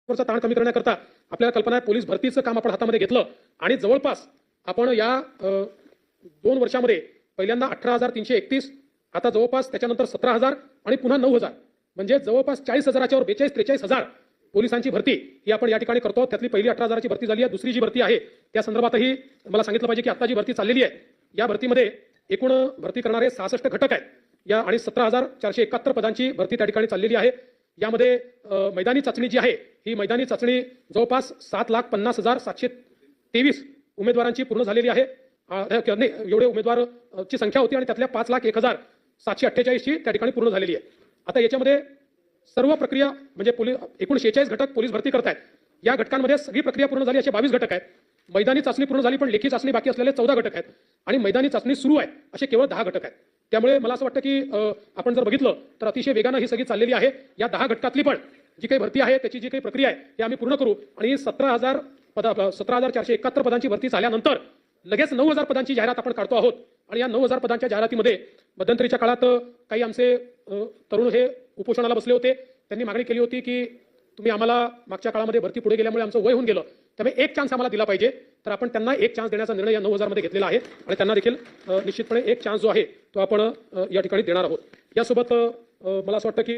वरचा ताण कमी करण्याकरता आपल्याला कल्पना आहे पोलीस भरतीचं काम आपण हातामध्ये घेतलं आणि जवळपास आपण या 2 वर्षामध्ये पहिल्यांदा 18,331, आता जवळपास त्याच्यानंतर 17,000 आणि पुन्हा 9,000 म्हणजे जवळपास 40,000च्या वर 42-43,000 पोलिसांची भरती ही आपण या ठिकाणी करतो. त्यातली पहिली 18,000ची भरती झाली आहे. दुसरी जी भरती आहे त्या संदर्भातही मला सांगितलं पाहिजे की आता जी भरती चाललेली आहे या भरतीमध्ये एकूण भरती करणारे 66 घटक आहेत या आणि 17,471 पदांची भरती त्या ठिकाणी चाललेली आहे. यामध्ये मैदानी चाचणी जी आहे ही मैदानी चाचणी जवळपास 7,50,723 उमेदवारांची पूर्ण झालेली आहे. एवढे उमेदवारची संख्या होती आणि त्यातल्या 5,01,748 ची त्या ठिकाणी पूर्ण झालेली आहे. आता याच्यामध्ये सर्व प्रक्रिया म्हणजे एकूण 46 घटक पोलीस भरती करतायत. या घटकांमध्ये सगळी प्रक्रिया पूर्ण झाली असे 22 घटक आहेत. मैदानी चाचणी पूर्ण झाली पण लेखी चाचणी बाकी असलेले 14 घटक आहेत आणि मैदानी चाचणी सुरू आहे असे केवळ 10 घटक आहेत. त्यामुळे मला असं वाटतं की आपण जर बघितलं तर अतिशय वेगानं ही सगळी चाललेली आहे. या 10 घटकातली पण जी काही भरती आहे त्याची जी काही प्रक्रिया आहे ती आम्ही पूर्ण करू आणि 17,471 पदांची भरती झाल्यानंतर लगेच 9,000 पदांची जाहिरात आपण काढतो आहोत आणि या 9,000 पदांच्या जाहिरातीमध्ये मध्यंतरीच्या काळात काही आमचे तरुण हे उपोषणाला बसले होते. त्यांनी मागणी केली होती की तुम्ही आम्हाला मागच्या काळामध्ये भरती पुढे गेल्यामुळे आमचं वय होऊन गेलं त्यामुळे एक चान्स आम्हाला दिला पाहिजे. तर आपण त्यांना एक चान्स देण्याचा निर्णय या 9,000 मध्ये घेतलेला आहे आणि त्यांना देखील निश्चितपणे एक चान्स जो आहे तो आपण या ठिकाणी देणार आहोत. यासोबत मला असं वाटतं की